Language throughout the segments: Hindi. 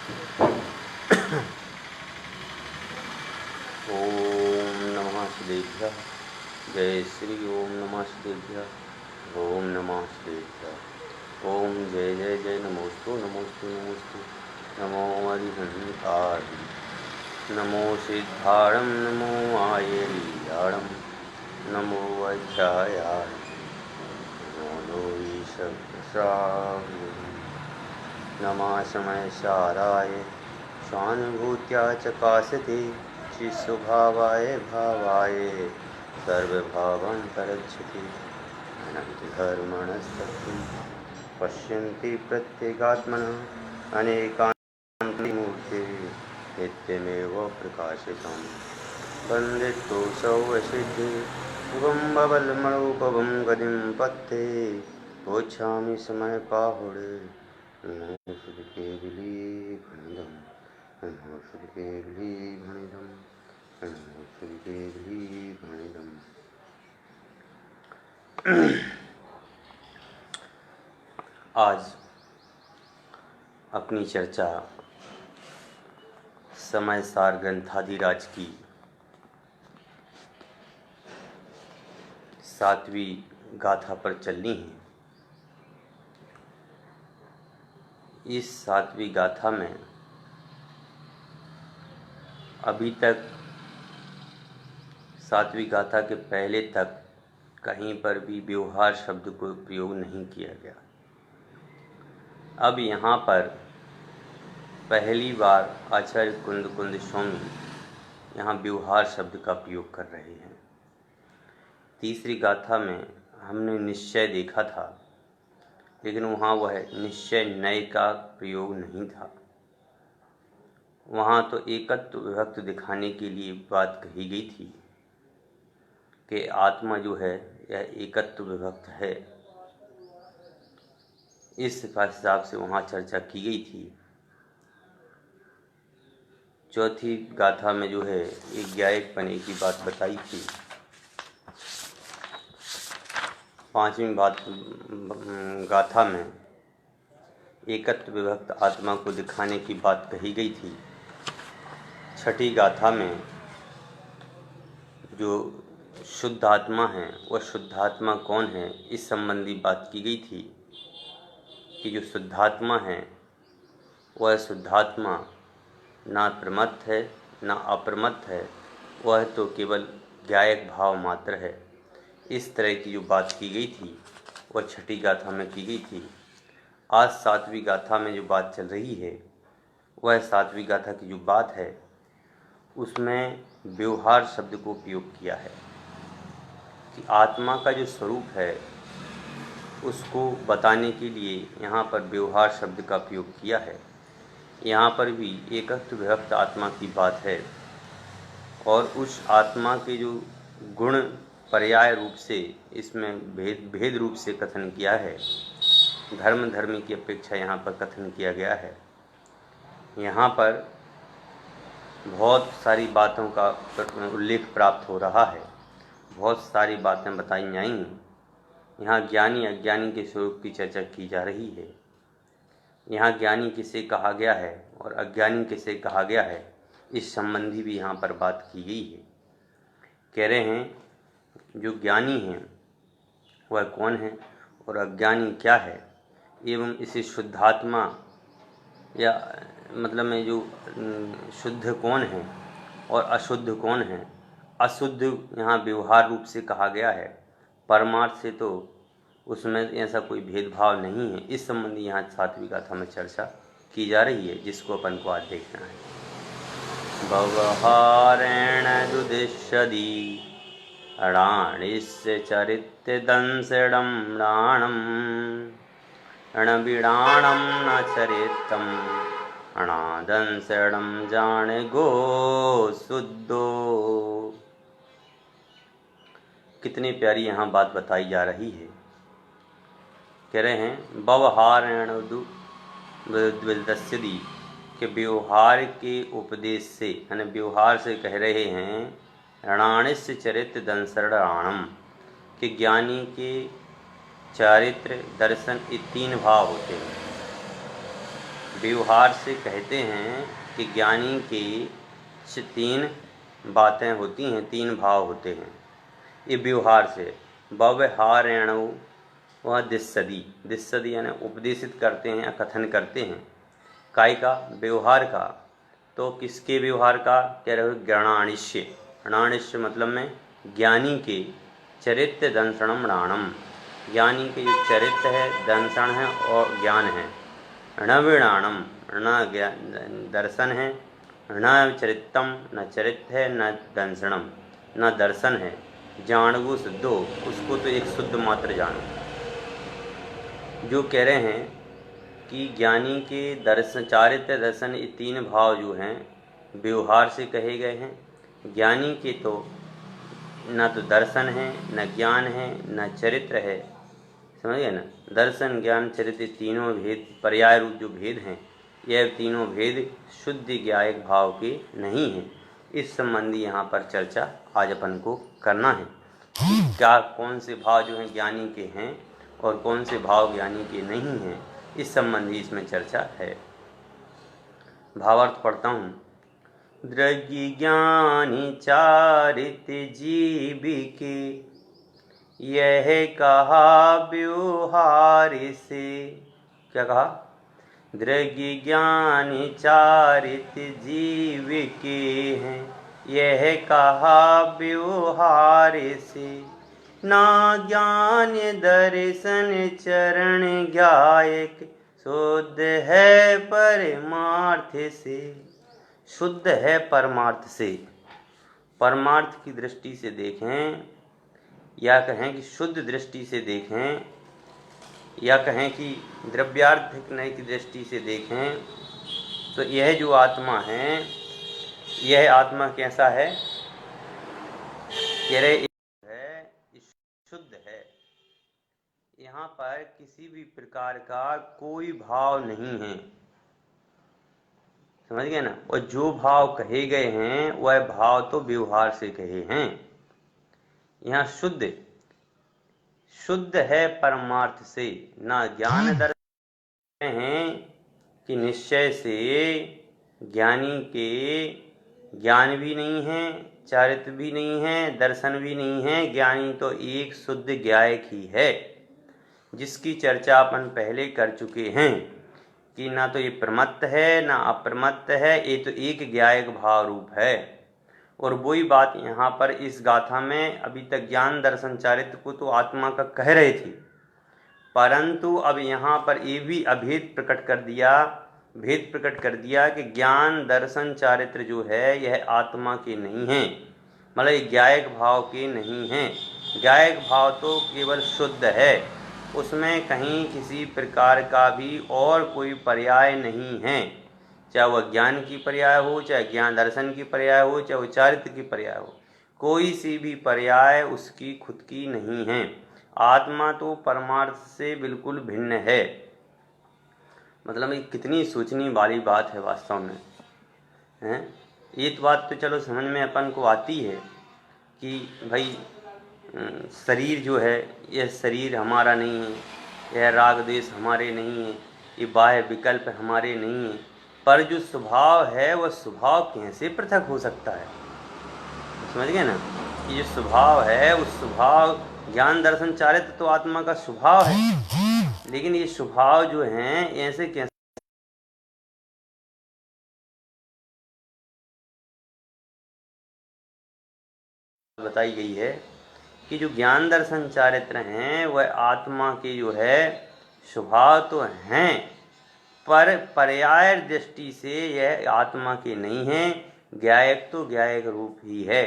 ओम नमः श्रीभ्यः। जय श्री ओम नमः श्रीभ्यः। ओम नमः श्रीभ्यः। ओम जय जय जय नमोस्तु नमोस्तु नमोस्तु। नमो अरिहंताय, नमो सिद्धारं, नमो आयर्याणं, नमो अध्यायाय, नमो ईशप्राय, नमः समयसाराय स्वानुभूत्या चकासते चित्स्वभावाय भावाय सर्वभावान्तरच्छति अनन्तधर्मणस्तत्त्वं पश्यन्ति प्रत्यगात्मनः अनेकान्तमूर्ते नित्यमेव प्रकाशितं वन्दितोऽसौ वसिद्धि शुभं बबलमरूपं गतिं पत्ते पोच्छामि समयपाहुडे नमो श्रीकेवली भणिदं, नमो श्रीकेवली भणिदं, नमो श्रीकेवली भणिदं। आज अपनी चर्चा समयसार ग्रंथाधिराज की 7वीं गाथा पर चलनी है। इस 7वीं गाथा में अभी तक 7वीं गाथा के पहले तक कहीं पर भी व्यवहार शब्द को प्रयोग नहीं किया गया। अब यहाँ पर पहली बार आचार्य कुंद स्वामी यहाँ व्यवहार शब्द का प्रयोग कर रहे हैं। तीसरी गाथा में हमने निश्चय देखा था, लेकिन वहाँ वह निश्चय नय का प्रयोग नहीं था। वहाँ तो एकत्व विभक्त दिखाने के लिए बात कही गई थी कि आत्मा जो है यह एकत्व विभक्त है। इस हिसाब से वहाँ चर्चा की गई थी। चौथी गाथा में जो है एक ज्ञायक पने की बात बताई थी। 5वीं गाथा में एकत्व विभक्त आत्मा को दिखाने की बात कही गई थी। 6ठी गाथा में जो शुद्ध आत्मा है वह शुद्धात्मा कौन है, इस संबंधी बात की गई थी कि जो शुद्धात्मा है वह शुद्धात्मा ना प्रमत्त है ना अप्रमत्त है, वह तो केवल ज्ञायक भाव मात्र है। इस तरह की जो बात की गई थी वह 6ठी गाथा में की गई थी। आज 7वीं गाथा में जो बात चल रही है वह 7वीं गाथा की जो बात है उसमें व्यवहार शब्द को प्रयोग किया है कि आत्मा का जो स्वरूप है उसको बताने के लिए यहाँ पर व्यवहार शब्द का प्रयोग किया है। यहाँ पर भी एकत्व विभक्त आत्मा की बात है और उस आत्मा के जो गुण पर्याय रूप से इसमें भेद रूप से कथन किया है। धर्मी की अपेक्षा यहाँ पर कथन किया गया है। यहाँ पर बहुत सारी बातों का उल्लेख प्राप्त हो रहा है, बहुत सारी बातें बताई जाएंगी। यहाँ ज्ञानी अज्ञानी के स्वरूप की चर्चा की जा रही है। यहाँ ज्ञानी किसे कहा गया है और अज्ञानी किसे कहा गया है, इस संबंधी भी यहाँ पर बात की गई है। कह रहे हैं जो ज्ञानी हैं वह कौन है और अज्ञानी क्या है, एवं इसे शुद्धात्मा या मतलब में जो शुद्ध कौन है और अशुद्ध कौन है। अशुद्ध यहाँ व्यवहार रूप से कहा गया है, परमार्थ से तो उसमें ऐसा कोई भेदभाव नहीं है। इस संबंधी यहाँ 7वीं गाथा में चर्चा की जा रही है, जिसको अपन को आज देखना है। व्यवहारेण दुदिश्यति अणाणिस्य चरित्र दंसडं राणम् अणबिडाणं न चरित्रम् अणादंसडं जाने गो शुद्धो। कितनी प्यारी यहाँ बात बताई जा रही है। कह रहे हैं व्यवहारेण दुदिश्यति के व्यवहार के उपदेश से, यानी व्यवहार से कह रहे हैं ऋणानिस्य चरित्र दंसराणम के ज्ञानी के चारित्र दर्शन ये 3 भाव होते हैं। व्यवहार से कहते हैं कि ज्ञानी की तीन बातें होती हैं, तीन भाव होते हैं। ये व्यवहार से व्यवहारेण वह दिस्सदी यानी उपदेशित करते हैं या कथन करते हैं। काय का? व्यवहार का। तो किसके व्यवहार का कह रहे हो? ज्ञानानिश्य। ज्ञानानिश्य मतलब में ज्ञानी के चरित्र दंसणम राणम, ज्ञानी के जो चरित्र है, दंसण है और ज्ञान है। णविणाणम, न दर्शन है, न चरित्रम, न चरित्र है, न दंसणम, न दर्शन है। जानगु शुद्धो, उसको तो एक शुद्ध मात्र जानो। जो कह रहे हैं कि ज्ञानी के दर्शन, चारित्र, दर्शन, ये तीन भाव जो हैं व्यवहार से कहे गए हैं। ज्ञानी के तो न तो दर्शन है, न ज्ञान है, न चरित्र है। समझ गए ना? दर्शन, ज्ञान, चरित्र तीनों भेद, पर्याय रूप जो भेद हैं, यह तीनों भेद शुद्ध ज्ञायक भाव के नहीं हैं। इस संबंधी यहाँ पर चर्चा आज अपन को करना है कि क्या कौन से भाव जो हैं ज्ञानी के हैं और कौन से भाव ज्ञानी के नहीं हैं। इस संबंधी इसमें चर्चा है। भावार्थ पढ़ता हूँ। द्रव्य ज्ञानी चारित जीविके, यह कहा व्यवहार से। क्या कहा? द्रव्य ज्ञानी चारित जीविके हैं, यह कहा व्यवहार से। ना ज्ञान दर्शन चरण ज्ञायक, शुद्ध है परमार्थ से। शुद्ध है परमार्थ से। परमार्थ की दृष्टि से देखें या कहें कि शुद्ध दृष्टि से देखें या कहें कि द्रव्यार्थिक नय की दृष्टि से देखें तो यह जो आत्मा है, यह आत्मा कैसा है? कह रहे है शुद्ध है। यहाँ पर किसी भी प्रकार का कोई भाव नहीं है। समझ गए ना? और जो भाव कहे गए हैं वह भाव तो व्यवहार से कहे हैं। यहाँ शुद्ध है परमार्थ से। ना ज्ञान दर्शन हैं कि निश्चय से ज्ञानी के ज्ञान भी नहीं है, चारित्र भी नहीं है, दर्शन भी नहीं है। ज्ञानी तो एक शुद्ध ज्ञायक ही है, जिसकी चर्चा अपन पहले कर चुके हैं कि ना तो ये प्रमत्त है ना अप्रमत्त है, ये तो एक ज्ञायक भाव रूप है। और वही बात यहाँ पर इस गाथा में अभी तक ज्ञान दर्शन चारित्र को तो आत्मा का कह रहे थे, परंतु अब यहाँ पर ये भी अभेद प्रकट कर दिया, भेद प्रकट कर दिया कि ज्ञान दर्शन चारित्र जो है यह आत्मा के नहीं हैं, मतलब ज्ञायक भाव के नहीं हैं। ज्ञायक भाव तो केवल शुद्ध है, उसमें कहीं किसी प्रकार का भी और कोई पर्याय नहीं है। चाहे वह ज्ञान की पर्याय हो, चाहे ज्ञान दर्शन की पर्याय हो, चाहे वह चारित्र की पर्याय हो, कोई सी भी पर्याय उसकी खुद की नहीं है। आत्मा तो परमार्थ से बिल्कुल भिन्न है। मतलब ये कितनी सोचने वाली बात है वास्तव में, हैं? ये तो बात तो चलो समझ में अपन को आती है कि भाई शरीर जो है यह शरीर हमारा नहीं है, यह राग द्वेष हमारे नहीं है, ये बाह्य विकल्प हमारे नहीं है। पर जो स्वभाव है वह स्वभाव कैसे पृथक हो सकता है? समझ गए ना? कि जो स्वभाव है उस स्वभाव, ज्ञान दर्शन चारित्र तो आत्मा का स्वभाव है, लेकिन ये स्वभाव जो हैं ऐसे कैसे बताई गई है कि जो ज्ञान दर्शन चारित्र हैं वह आत्मा के जो है स्वभाव तो हैं, पर पर्याय दृष्टि से यह आत्मा के नहीं है। ज्ञायक तो ज्ञायक रूप ही है,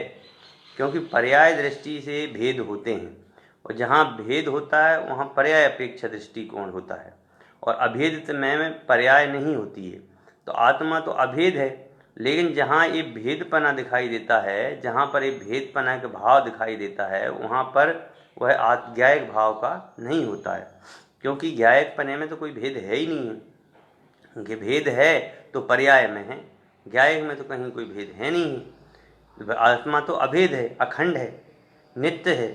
क्योंकि पर्याय दृष्टि से भेद होते हैं, और जहाँ भेद होता है वहाँ पर्याय अपेक्षा दृष्टिकोण होता है, और अभेद में पर्याय नहीं होती है। तो आत्मा तो अभेद है, लेकिन जहाँ ये भेदपना दिखाई देता है, जहाँ पर ये भेदपना के भाव दिखाई देता है, वहाँ पर वह ज्ञायक भाव का नहीं होता है, क्योंकि ज्ञायकपने में तो कोई भेद है ही नहीं है। क्योंकि भेद है तो पर्याय में है, ज्ञायक में तो कहीं कोई भेद है नहीं। आत्मा तो अभेद है, अखंड है, नित्य है।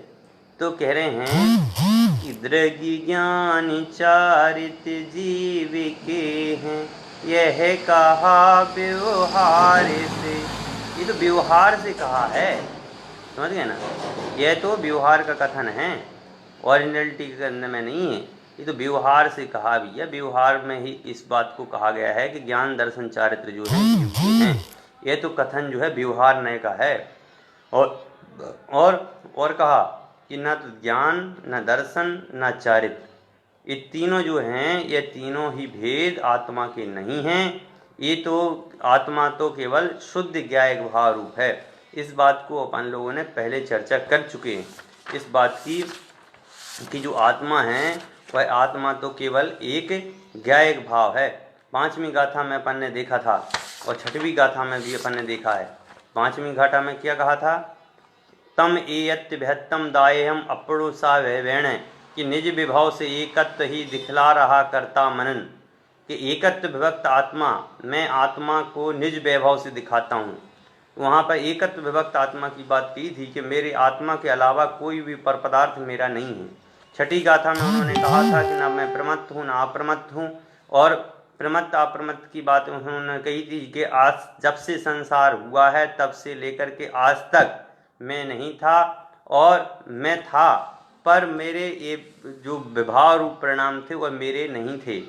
तो कह रहे हैं कि द्रव्य ज्ञान चारित जीव के हैं, यह कहा व्यवहार से, ये तो व्यवहार से कहा है, समझ गए ना। यह तो व्यवहार का कथन है, ओरिजिनलिटी के अंदर में नहीं है। ये तो व्यवहार से कहा भी है, व्यवहार में ही इस बात को कहा गया है कि ज्ञान दर्शन चारित्र जो है जीव के हैं। यह तो कथन जो है व्यवहार नय का है। और कहा कि न तो ज्ञान, न दर्शन, न चारित्र, ये तीनों जो हैं ये तीनों ही भेद आत्मा के नहीं हैं। ये तो आत्मा तो केवल शुद्ध ज्ञायक भाव रूप है। इस बात को अपन लोगों ने पहले चर्चा कर चुके हैं, इस बात की कि जो आत्मा है वह आत्मा तो केवल एक ज्ञायक भाव है। 5वीं गाथा में अपन ने देखा था और 6वीं गाथा में भी अपन ने देखा है। 5वीं गाथा में क्या कहा था? तम एयत्य बृहत्तम दायेहम अपड़ो सा वैण, कि निज विभाव से एकत्व ही दिखला रहा करता मनन, कि एकत्व विभक्त आत्मा, मैं आत्मा को निज वैभव से दिखाता हूँ। वहाँ पर एकत्व विभक्त आत्मा की बात की थी कि मेरे आत्मा के अलावा कोई भी पर पदार्थ मेरा नहीं है। 6ठी गाथा में उन्होंने कहा था कि ना मैं प्रमत्त हूँ ना अप्रमत्त हूँ, और प्रमत्त अप्रमत्त की बात उन्होंने कही थी कि आज जब से संसार हुआ है तब से लेकर के आज तक मैं नहीं था, और मैं था पर मेरे ये जो विभाव रूप परिणाम थे वह मेरे नहीं थे,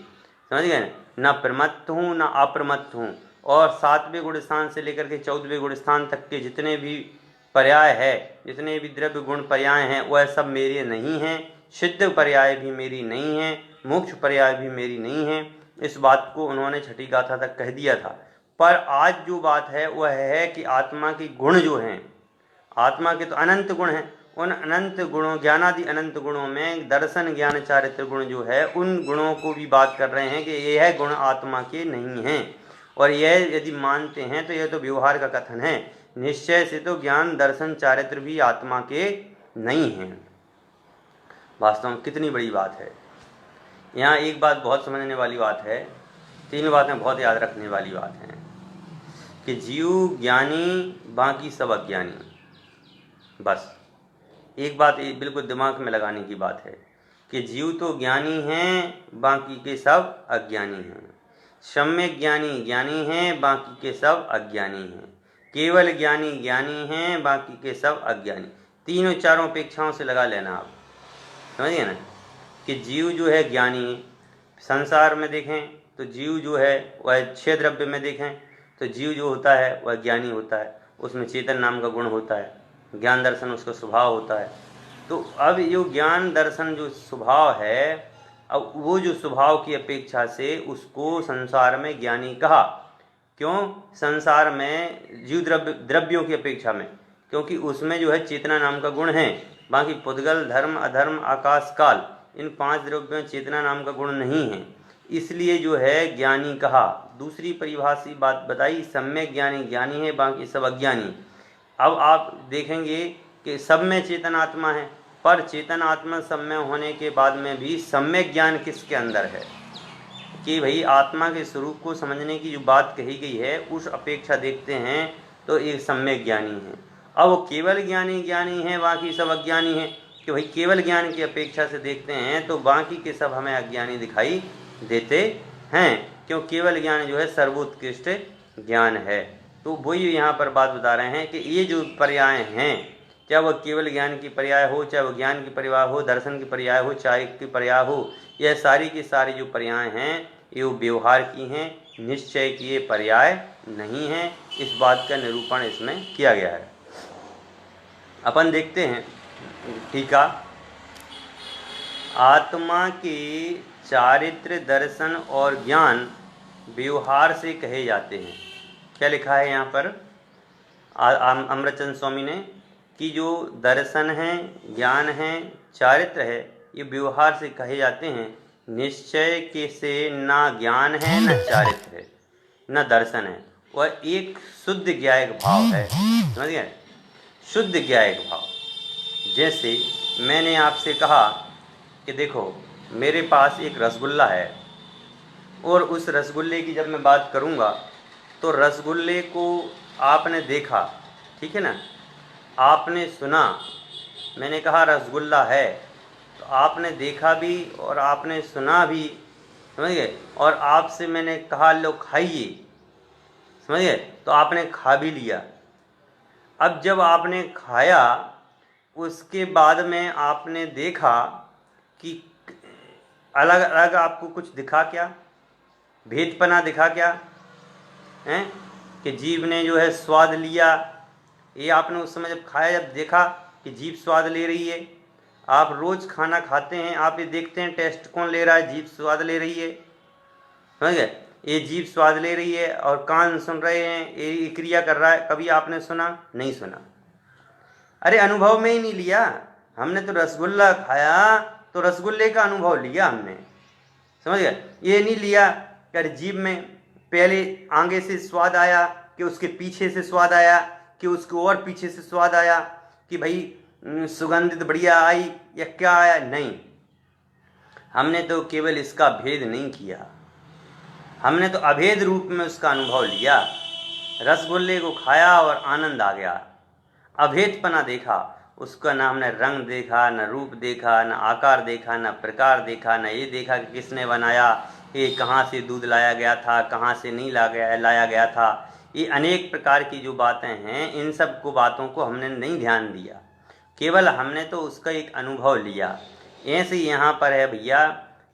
समझ गए ना। प्रमत्त हूँ ना अप्रमत्त हूँ, और 7वें गुण स्थान से लेकर के 14वें गुण स्थान तक के जितने भी पर्याय है, जितने भी द्रव्य गुण पर्याय हैं वह सब मेरे नहीं हैं। सिद्ध पर्याय भी मेरी नहीं है, मोक्ष पर्याय भी मेरी नहीं है। इस बात को उन्होंने 6ठी गाथा तक कह दिया था। पर आज जो बात है वह है कि आत्मा के गुण जो हैं, आत्मा के तो अनंत गुण हैं, उन अनंत गुणों, ज्ञानादि अनंत गुणों में दर्शन ज्ञान चारित्र गुण जो है उन गुणों को भी बात कर रहे हैं कि यह गुण आत्मा के नहीं हैं। और यह यदि मानते हैं तो यह तो व्यवहार का कथन है। निश्चय से तो ज्ञान दर्शन चारित्र भी आत्मा के नहीं हैं। वास्तव में कितनी बड़ी बात है। यहाँ एक बात बहुत समझने वाली बात है, 3 बातें बहुत याद रखने वाली बात हैं कि जीव ज्ञानी बाकी सब अज्ञानी। बस एक बात बिल्कुल दिमाग में लगाने की बात है कि जीव तो ज्ञानी हैं, बाकी के सब अज्ञानी हैं। सम्यक ज्ञानी ज्ञानी हैं, बाकी के सब अज्ञानी हैं। केवल ज्ञानी ज्ञानी हैं, बाकी के सब अज्ञानी। तीनों चारों अपेक्षाओं से लगा लेना आप, समझिए ना कि जीव जो है ज्ञानी, संसार में देखें तो जीव जो है वह 6 द्रव्य में देखें तो जीव जो होता है वह ज्ञानी होता है, उसमें चेतन नाम का गुण होता है, ज्ञान दर्शन उसका स्वभाव होता है। तो अब ये ज्ञान दर्शन जो स्वभाव है, अब वो जो स्वभाव की अपेक्षा से उसको संसार में ज्ञानी कहा। क्यों? संसार में जीव द्रव्यों की अपेक्षा में, क्योंकि उसमें जो है चेतना नाम का गुण है। बाकी पुद्गल, धर्म, अधर्म, आकाश, काल, इन 5 द्रव्यों में चेतना नाम का गुण नहीं है, इसलिए जो है ज्ञानी कहा। दूसरी परिभाषी बात बताई, सम्यक ज्ञानी ज्ञानी है, बाकी सब अज्ञानी। अब आप देखेंगे कि सब में चेतन आत्मा है, पर चेतन आत्मा सब में होने के बाद में भी सम्यक ज्ञान किसके अंदर है कि भाई आत्मा के स्वरूप को समझने की जो बात कही गई है उस अपेक्षा देखते हैं तो एक सम्यक ज्ञानी है। अब वो केवल ज्ञानी ज्ञानी है, बाकी सब अज्ञानी है, कि भाई केवल ज्ञान की अपेक्षा से देखते हैं तो बाकी के सब हमें अज्ञानी दिखाई देते हैं, क्यों? केवल ज्ञान जो है सर्वोत्कृष्ट ज्ञान है। तो वही यहाँ पर बात बता रहे हैं कि ये जो पर्याय हैं, चाहे वह केवल ज्ञान की पर्याय हो, चाहे वह ज्ञान की पर्याय हो, दर्शन की पर्याय हो, चाहे की पर्याय हो, यह सारी की सारी जो पर्याय हैं ये व्यवहार की हैं, निश्चय की ये पर्याय नहीं हैं। इस बात का निरूपण इसमें किया गया है। अपन देखते हैं टीका। आत्मा के चारित्र, दर्शन और ज्ञान व्यवहार से कहे जाते हैं। क्या लिखा है यहाँ पर अमृतचंद स्वामी ने कि जो दर्शन है, ज्ञान है, चारित्र है, ये व्यवहार से कहे जाते हैं। निश्चय के से ना ज्ञान है, न चारित्र है, न दर्शन है, वह एक शुद्ध ज्ञायक भाव है। समझ गए? शुद्ध ज्ञायक भाव। जैसे मैंने आपसे कहा कि देखो मेरे पास एक रसगुल्ला है, और उस रसगुल्ले की जब मैं बात करूँगा तो रसगुल्ले को आपने देखा, ठीक है ना, आपने सुना, मैंने कहा रसगुल्ला है, तो आपने देखा भी और आपने सुना भी, समझ गए। और आपसे मैंने कहा लो खाइए, समझ गए, तो आपने खा भी लिया। अब जब आपने खाया उसके बाद में आपने देखा कि अलग अलग आपको कुछ दिखा क्या, भेदपना दिखा क्या हैं, कि जीभ ने जो है स्वाद लिया, ये आपने उस समय जब खाया, जब देखा कि जीभ स्वाद ले रही है। आप रोज़ खाना खाते हैं, आप ये देखते हैं टेस्ट कौन ले रहा है, जीभ स्वाद ले रही है, समझ गए, ये जीभ स्वाद ले रही है और कान सुन रहे हैं, ये क्रिया कर रहा है। कभी आपने सुना? नहीं सुना। अरे अनुभव में ही नहीं लिया। हमने तो रसगुल्ला खाया तो रसगुल्ले का अनुभव लिया हमने, समझ गए, ये नहीं लिया कि जीभ में पहले आगे से स्वाद आया, कि उसके पीछे से स्वाद आया, कि उसको और पीछे से स्वाद आया, कि भाई सुगंधित बढ़िया आई या क्या आया। नहीं, हमने तो केवल इसका भेद नहीं किया, हमने तो अभेद रूप में उसका अनुभव लिया। रसगुल्ले को खाया और आनंद आ गया, अभेदपना देखा उसका, ना हमने रंग देखा, न रूप देखा, न आकार देखा, न प्रकार देखा, न ये देखा कि किसने बनाया, ये कहाँ से दूध लाया गया था, कहाँ से नहीं लाया गया था। ये अनेक प्रकार की जो बातें हैं, इन सब को बातों को हमने नहीं ध्यान दिया, केवल हमने तो उसका एक अनुभव लिया। ऐसे यहाँ पर है भैया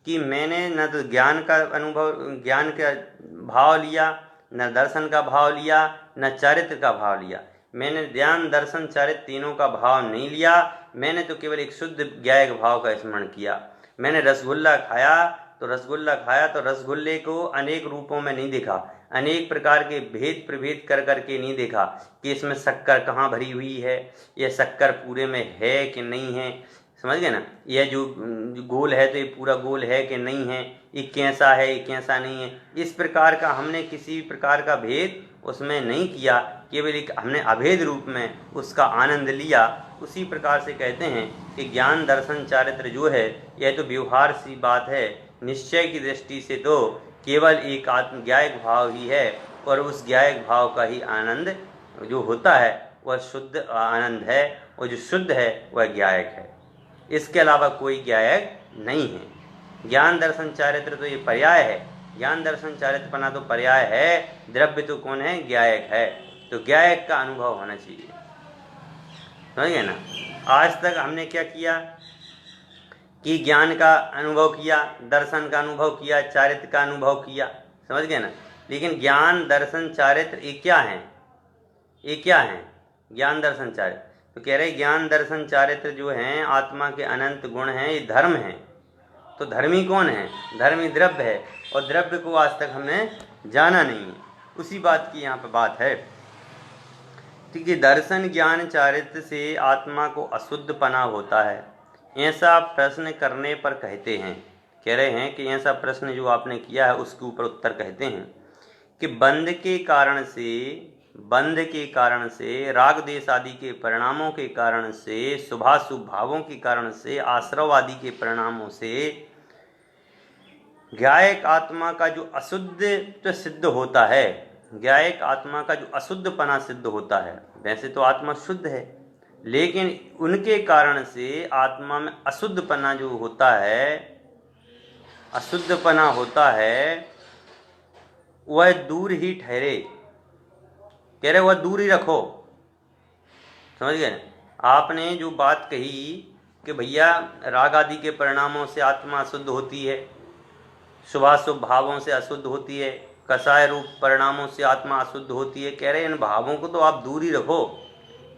कि मैंने न तो ज्ञान का अनुभव, ज्ञान का भाव लिया, न दर्शन का भाव लिया, न चरित्र का भाव लिया। मैंने ध्यान दर्शन चरित्र तीनों का भाव नहीं लिया, मैंने तो केवल एक शुद्ध ज्ञायक भाव का स्मरण किया। मैंने रसगुल्ला खाया तो रसगुल्ले को अनेक रूपों में नहीं देखा, अनेक प्रकार के भेद प्रभेद कर करके नहीं देखा कि इसमें शक्कर कहाँ भरी हुई है, यह शक्कर पूरे में है कि नहीं है, समझ गए ना, यह जो गोल है तो ये पूरा गोल है कि नहीं है, ये कैसा है, ये कैसा नहीं है। इस प्रकार का हमने किसी भी प्रकार का भेद उसमें नहीं किया, केवल एक हमने अभेद रूप में उसका आनंद लिया। उसी प्रकार से कहते हैं कि ज्ञान दर्शन चारित्र जो है, यह तो व्यवहार सी बात है, निश्चय की दृष्टि से तो केवल एक आत्म ज्ञायक भाव ही है, और उस ज्ञायक भाव का ही आनंद जो होता है वह शुद्ध आनंद है, और जो शुद्ध है वह ज्ञायक है, इसके अलावा कोई ज्ञायक नहीं है। ज्ञान दर्शन चारित्र तो ये पर्याय है, ज्ञान दर्शन चारित्रपना तो पर्याय है, द्रव्य तो कौन है, ज्ञायक है। तो ज्ञायक का अनुभव होना चाहिए, समझ गए ना। आज तक हमने क्या किया कि ज्ञान का अनुभव किया, दर्शन का अनुभव किया, चारित्र का अनुभव किया, समझ गए ना। लेकिन ज्ञान दर्शन चारित्र ये क्या है, ये क्या है ज्ञान दर्शन चारित्र? तो कह रहे ज्ञान दर्शन चारित्र जो हैं आत्मा के अनंत गुण हैं, ये धर्म हैं। तो धर्मी कौन है? धर्मी द्रव्य है, और द्रव्य को आज तक हमने जाना नहीं है। उसी बात की यहाँ पर बात है। ठीक है, दर्शन ज्ञान चारित्र से आत्मा को अशुद्धपना होता है, ऐसा प्रश्न करने पर कहते हैं, कह रहे हैं कि ऐसा प्रश्न जो आपने किया है उसके ऊपर उत्तर कहते हैं कि बंध के कारण से राग देश आदि के परिणामों के कारण से, शुभाशुभ भावों के कारण से, आश्रव आदि के परिणामों से ज्ञायक आत्मा का जो अशुद्ध सिद्ध होता है, ज्ञायक आत्मा का जो अशुद्धपना सिद्ध होता है, वैसे तो आत्मा शुद्ध है, लेकिन उनके कारण से आत्मा में अशुद्धपना जो होता है, अशुद्धपना होता है, वह दूर ही ठहरे। कह रहे वह दूर ही रखो, समझ गए। आपने जो बात कही कि भैया राग आदि के परिणामों से आत्मा अशुद्ध होती है, शुभाशुभ भावों से अशुद्ध होती है, कसाय रूप परिणामों से आत्मा अशुद्ध होती है, कह रहे इन भावों को तो आप दूर ही रखो,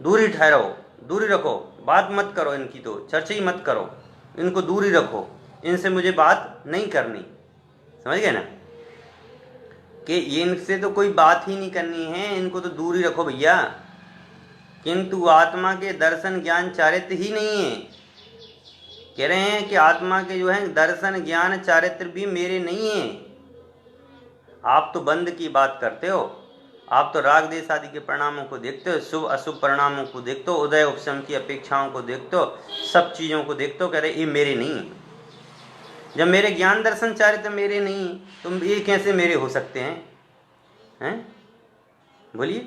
दूर ही ठहरो, दूर ही रखो, बात मत करो, इनकी तो चर्चा ही मत करो, इनको दूर ही रखो, इनसे मुझे बात नहीं करनी, समझ गए ना, कि इनसे तो कोई बात ही नहीं करनी है, इनको तो दूर ही रखो भैया। किंतु आत्मा के दर्शन ज्ञान चारित्र ही नहीं है। कह रहे हैं कि आत्मा के जो है दर्शन ज्ञान चारित्र भी मेरे नहीं है। आप तो बंध की बात करते हो, आप तो राग देश आदि के परिणामों को देखते हो, शुभ अशुभ परिणामों को देखते हो, उदय उपशम की अपेक्षाओं को देखते हो, सब चीज़ों को देखते हो, कह रहे ये मेरे नहीं है। जब मेरे ज्ञान दर्शन चारित्र मेरे नहीं तो ये कैसे मेरे हो सकते हैं? बोलिए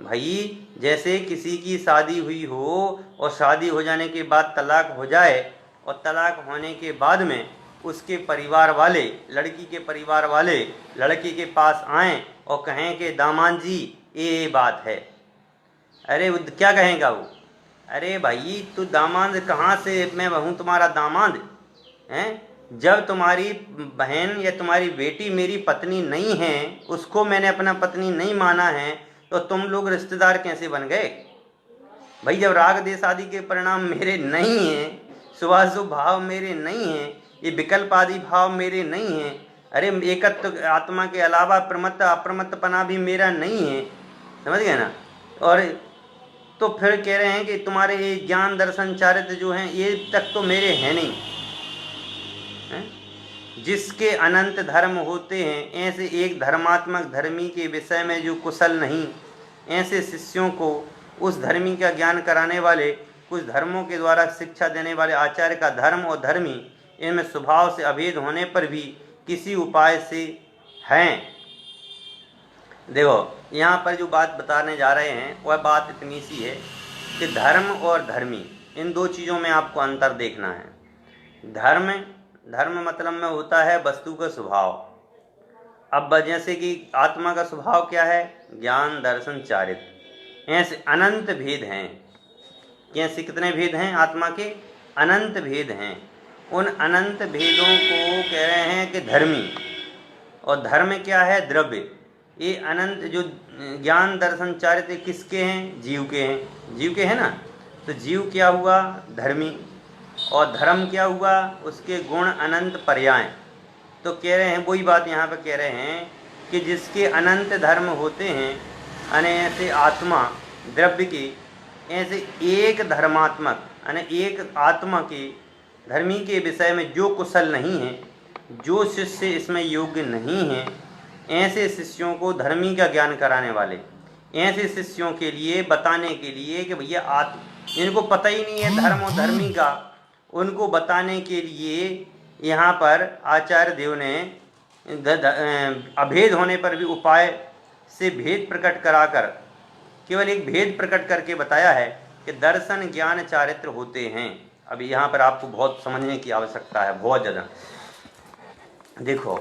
भाई, जैसे किसी की शादी हुई हो और शादी हो जाने के बाद तलाक हो जाए, और तलाक होने के बाद में उसके परिवार वाले, लड़की के परिवार वाले लड़की के पास आएं और कहें कि दामाद जी ये बात है। अरे क्या कहेगा वो? अरे भाई तू दामाद कहाँ से, मैं हूँ तुम्हारा दामाद हैं? जब तुम्हारी बहन या तुम्हारी बेटी मेरी पत्नी नहीं है, उसको मैंने अपना पत्नी नहीं माना है, तो तुम लोग रिश्तेदार कैसे बन गए? भाई जब राग देश आदि के परिणाम मेरे नहीं हैं, शुभाशुभ भाव मेरे नहीं हैं, ये विकल्प आदि भाव मेरे नहीं हैं, अरे एकत्व आत्मा के अलावा प्रमत्त अप्रमत्तपना भी मेरा नहीं है, समझ गए ना? और तो फिर कह रहे हैं कि तुम्हारे ये ज्ञान दर्शन चारित्र जो हैं ये तक तो मेरे हैं नहीं है? जिसके अनंत धर्म होते हैं, ऐसे एक धर्मात्मक धर्मी के विषय में जो कुशल नहीं, ऐसे शिष्यों को उस धर्मी का ज्ञान कराने वाले, कुछ धर्मों के द्वारा शिक्षा देने वाले आचार्य का धर्म और धर्मी इनमें स्वभाव से अभेद होने पर भी किसी उपाय से हैं। देखो यहाँ पर जो बात बताने जा रहे हैं वह बात इतनी सी है कि धर्म और धर्मी इन दो चीज़ों में आपको अंतर देखना है। धर्म मतलब में होता है वस्तु का स्वभाव। अब जैसे कि आत्मा का स्वभाव क्या है? ज्ञान दर्शन चारित्र। ऐसे अनंत भेद हैं। कैसे कितने भेद हैं आत्मा के? अनंत भेद हैं। उन अनंत भेदों को कह रहे हैं कि धर्मी। और धर्म क्या है? द्रव्य। ये अनंत जो ज्ञान दर्शन चारित्र किसके हैं? जीव के हैं। जीव के हैं ना, तो जीव क्या हुआ? धर्मी। और धर्म क्या हुआ? उसके गुण अनंत पर्याय। तो कह रहे हैं वही बात यहाँ पे कह रहे हैं कि जिसके अनंत धर्म होते हैं, यानी ऐसे आत्मा द्रव्य के, ऐसे एक धर्मात्मक यानी एक आत्मा के धर्मी के विषय में जो कुशल नहीं है, जो शिष्य इसमें योग्य नहीं है, ऐसे शिष्यों को धर्मी का ज्ञान कराने वाले, ऐसे शिष्यों के लिए बताने के लिए कि भैया इनको पता ही नहीं है धर्म और धर्मी का, उनको बताने के लिए यहाँ पर आचार्य देव ने अभेद होने पर भी उपाय से भेद प्रकट कराकर केवल एक भेद प्रकट करके बताया है कि दर्शन ज्ञान चारित्र होते हैं। अभी यहाँ पर आपको बहुत समझने की आवश्यकता है, बहुत ज़्यादा। देखो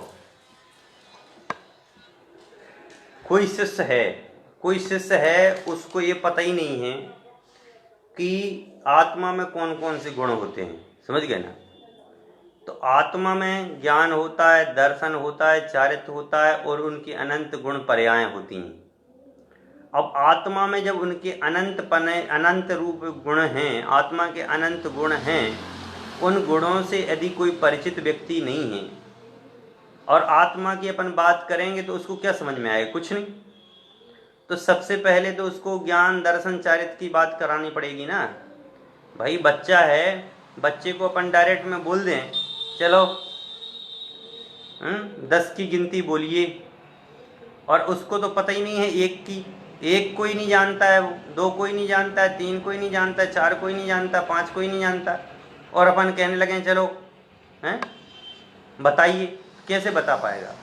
कोई शिष्य है उसको ये पता ही नहीं है कि आत्मा में कौन कौन से गुण होते हैं, समझ गए ना? तो आत्मा में ज्ञान होता है, दर्शन होता है, चारित्र होता है और उनकी अनंत गुण पर्याय होती हैं। अब आत्मा में जब उनके अनंत रूप गुण हैं, आत्मा के अनंत गुण हैं, उन गुणों से यदि कोई परिचित व्यक्ति नहीं है और आत्मा की अपन बात करेंगे तो उसको क्या समझ में आएगा? कुछ नहीं। तो सबसे पहले तो उसको ज्ञान दर्शन चारित्र की बात करानी पड़ेगी ना। भाई बच्चा है, बच्चे को अपन डायरेक्ट में बोल दें चलो 10 की गिनती बोलिए, और उसको तो पता ही नहीं है एक कोई नहीं जानता है, वो 2 कोई नहीं जानता है, 3 कोई नहीं जानता है, 4 कोई नहीं जानता, 5 कोई नहीं जानता, और अपन कहने लगे चलो बताइए, कैसे बता पाएगा?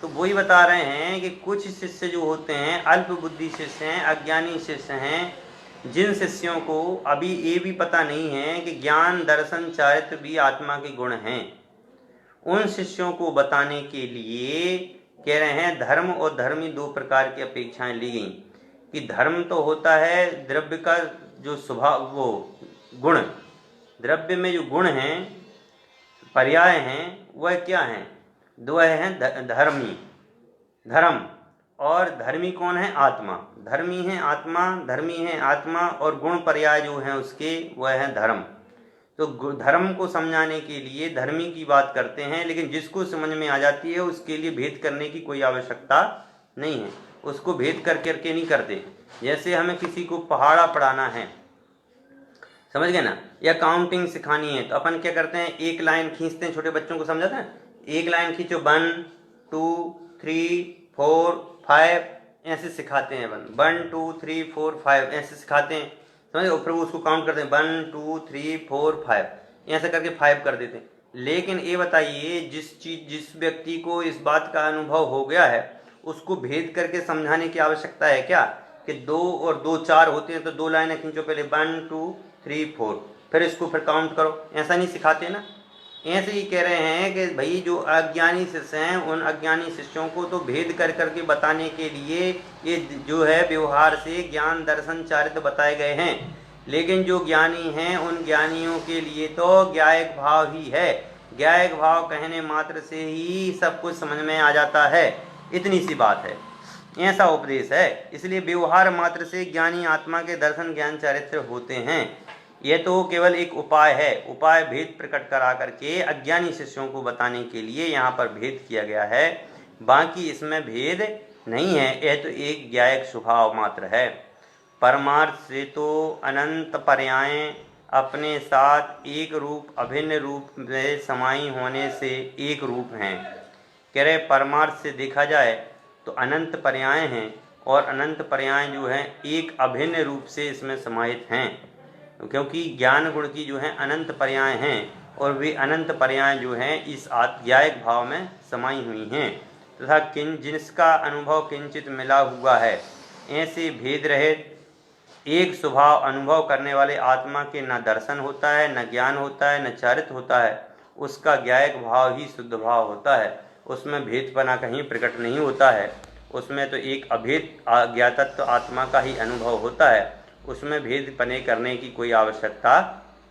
तो वही बता रहे हैं कि कुछ शिष्य जो होते हैं अल्प बुद्धि शिष्य हैं, अज्ञानी शिष्य हैं, जिन शिष्यों को अभी ये भी पता नहीं है कि ज्ञान दर्शन चारित्र भी आत्मा के गुण हैं, उन शिष्यों को बताने के लिए कह रहे हैं धर्म और धर्मी 2 प्रकार की अपेक्षाएं ली गई। कि धर्म तो होता है द्रव्य का जो स्वभाव, वो गुण, द्रव्य में जो गुण हैं पर्याय हैं वह क्या हैं? 2 हैं धर्म, और धर्मी कौन है? आत्मा। धर्मी है आत्मा, धर्मी है आत्मा, और गुण पर्याय जो हैं उसके वह है धर्म। तो धर्म को समझाने के लिए धर्मी की बात करते हैं, लेकिन जिसको समझ में आ जाती है उसके लिए भेद करने की कोई आवश्यकता नहीं है, उसको भेद करके नहीं करते। जैसे हमें किसी को पहाड़ा पढ़ाना है, समझ गए ना, या काउंटिंग सिखानी है, तो अपन क्या करते हैं? एक लाइन खींचते हैं, छोटे बच्चों को समझाते हैं, एक लाइन खींचो 1 2 3 4 5 ऐसे सिखाते हैं। 1 2 3 4 5 ऐसे सिखाते हैं, समझे? और फिर उसको काउंट करते हैं 1 2 3 4 5 ऐसे करके 5 कर देते हैं। लेकिन ये बताइए जिस व्यक्ति को इस बात का अनुभव हो गया है उसको भेद करके समझाने की आवश्यकता है क्या? कि 2 और 2 4 होते हैं तो 2 लाइनें खींचो, पहले 1 2 3 4, फिर इसको फिर काउंट करो, ऐसा नहीं सिखाते ना। ऐसे ही कह रहे हैं कि भाई जो अज्ञानी शिष्य हैं उन अज्ञानी शिष्यों को तो भेद कर करके बताने के लिए ये जो है व्यवहार से ज्ञान दर्शन चारित्र बताए गए हैं, लेकिन जो ज्ञानी हैं उन ज्ञानियों के लिए तो ज्ञायक भाव ही है। ज्ञायक भाव कहने मात्र से ही सब कुछ समझ में आ जाता है, इतनी सी बात है, ऐसा उपदेश है। इसलिए व्यवहार मात्र से ज्ञानी आत्मा के दर्शन ज्ञान चारित्र होते हैं। यह तो केवल एक उपाय है, उपाय भेद प्रकट करा करके अज्ञानी शिष्यों को बताने के लिए यहाँ पर भेद किया गया है, बाकी इसमें भेद नहीं है। यह तो एक ज्ञायक स्वभाव मात्र है। परमार्थ से तो अनंत पर्यायें अपने साथ एक रूप अभिन्न रूप में समाई होने से एक रूप हैं। कह रहे परमार्थ से देखा जाए तो अनंत पर्याय हैं और अनंत पर्याय जो हैं एक अभिन्न रूप से इसमें समाहित हैं, क्योंकि ज्ञान गुण की जो है अनंत पर्याय हैं और वे अनंत पर्याय जो हैं इस ज्ञायक भाव में समाई हुई हैं तथा जिसका अनुभव किंचित मिला हुआ है। ऐसे भेद रहित एक स्वभाव अनुभव करने वाले आत्मा के न दर्शन होता है, न ज्ञान होता है, न चारित्र होता है। उसका ज्ञायक भाव ही शुद्ध भाव होता है, उसमें भेदपना कहीं प्रकट नहीं होता है। उसमें तो एक अभेद ज्ञातत्व आत्मा का ही अनुभव होता है, उसमें भेदपने करने की कोई आवश्यकता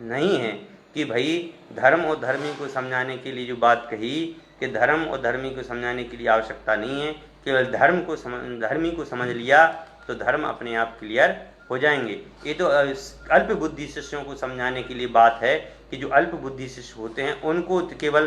नहीं है। कि भाई धर्म और धर्मी को समझाने के लिए जो बात कही कि धर्म और धर्मी को समझाने के लिए आवश्यकता नहीं है, केवल धर्मी को समझ लिया तो धर्म अपने आप क्लियर हो जाएंगे। ये तो अल्प बुद्धि शिष्यों को समझाने के लिए बात है कि जो अल्प बुद्धि शिष्य होते हैं उनको केवल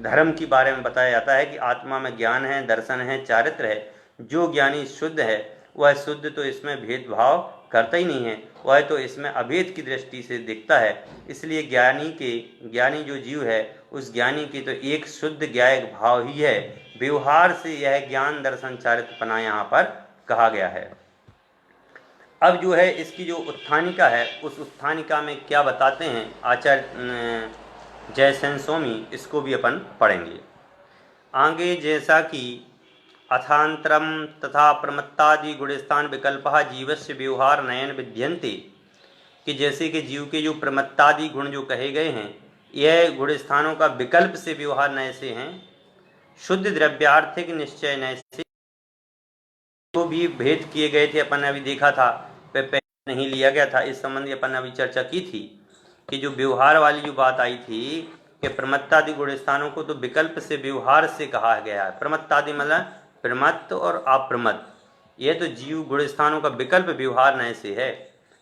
धर्म के बारे में बताया जाता है कि आत्मा में ज्ञान है, दर्शन है, चारित्र है। जो ज्ञानी शुद्ध है वह शुद्ध तो इसमें भेदभाव करता ही नहीं है, वह तो इसमें अभेद की दृष्टि से दिखता है। इसलिए ज्ञानी जो जीव है उस ज्ञानी की तो एक शुद्ध ज्ञायक भाव ही है। व्यवहार से यह ज्ञान दर्शन चारित्रपना यहाँ पर कहा गया है। अब जो है इसकी जो उत्थानिका है उस उत्थानिका में क्या बताते हैं आचार्य जयसेन स्वामी, इसको भी अपन पढ़ेंगे आगे। जैसा कि अथांतरम तथा प्रमत्तादि गुणस्थान विकल्पः जीवस्य व्यवहार नयन विद्यन्ते, कि जैसे कि जीव के जो प्रमत्तादि गुण जो कहे गए हैं यह गुणस्थानों का विकल्प से व्यवहार नय से हैं, शुद्ध द्रव्यार्थिक निश्चय नय से तो भी भेद किए गए थे। अपन ने अभी देखा था, पहले नहीं लिया गया था, इस संबंधी अपन ने अभी चर्चा की थी कि जो व्यवहार वाली जो बात आई थी कि प्रमत्तादि गुणस्थानों को तो विकल्प से व्यवहार से कहा गया है। प्रमत्तादि मतलब प्रमत्त और अप्रमत्त, यह तो जीव गुणस्थानों का विकल्प व्यवहार नय से है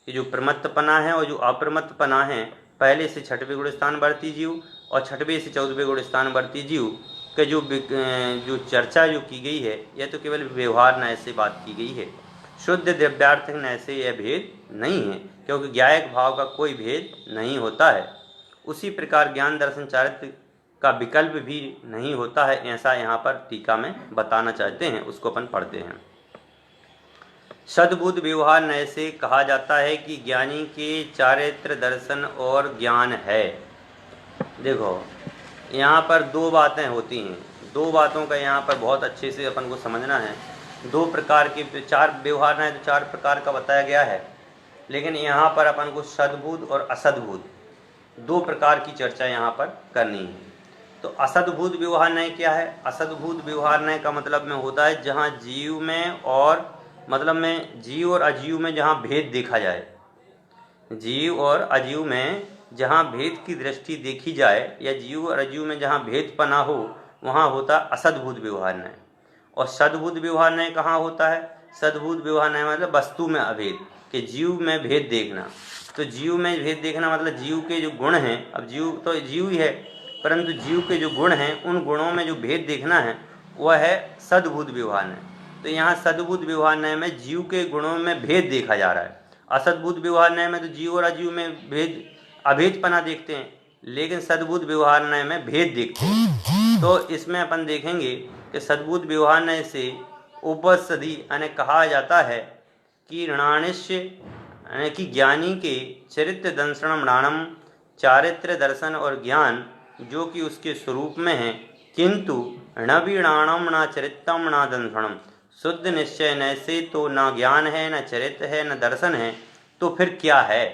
कि जो प्रमत्तपना है और जो अप्रमत्तपना है पहले से छठवें गुणस्थान वर्ती जीव और छठवें से 14वें गुणस्थान वर्ती जीव के जो चर्चा जो की गई है यह तो केवल व्यवहार नय से बात की गई है। शुद्ध द्रव्यार्थिक नय से यह भेद नहीं है, क्योंकि ज्ञायक भाव का कोई भेद नहीं होता है। उसी प्रकार ज्ञान दर्शन चारित्र का विकल्प भी नहीं होता है, ऐसा यहाँ पर टीका में बताना चाहते हैं, उसको अपन पढ़ते हैं। सद्बुद्ध व्यवहार नय से कहा जाता है कि ज्ञानी के चारित्र दर्शन और ज्ञान है। देखो यहाँ पर दो बातें होती हैं, दो बातों का यहाँ पर बहुत अच्छे से अपन को समझना है। दो प्रकार के चार व्यवहार है तो 4 प्रकार का बताया गया है, लेकिन यहाँ पर अपन को सद्बुद्ध और असद्बुद्ध 2 प्रकार की चर्चा यहाँ पर करनी है। तो असद्बुद्ध व्यवहार नय क्या है? असद्बुद्ध व्यवहार नय का मतलब में होता है जहाँ जीव में और मतलब में जीव और अजीव में जहाँ भेद देखा जाए, जीव और अजीव में जहाँ भेद की दृष्टि देखी जाए या जीव और अजीव में जहाँ भेदपना हो वहाँ होता असद्बुद्ध व्यवहार नय। और सद्बुद्ध व्यवहार नय कहाँ होता है? सद्बुद्ध व्यवहार नय मतलब वस्तु में अभेद, कि जीव में भेद देखना। तो जीव में भेद देखना मतलब जीव के जो गुण हैं, अब जीव तो जीव ही है, परंतु जीव के जो गुण हैं उन गुणों में जो भेद देखना है वह है सद्बुद्ध व्यवहार नय। तो यहाँ सद्बुद्ध व्यवहार नय में जीव के गुणों में भेद देखा जा रहा है। असद्बुद्ध व्यवहार नय में तो जीव और अजीव में भेद अभेदपना देखते हैं, लेकिन सद्बुद्ध व्यवहार नय में भेद देखते हैं। तो इसमें अपन देखेंगे कि सद्बुद्ध व्यवहार नय से उपसधि यानी कहा जाता है कि ऋणानिश्य यानी कि ज्ञानी के चरित्र दंशनम ऋणानम, चारित्र दर्शन और ज्ञान जो कि उसके स्वरूप में है, किंतु न वीणाणम न चरित्रम न दंशनम, शुद्ध निश्चय नय से तो न ज्ञान है, न चरित्र है, न दर्शन है, तो फिर क्या है?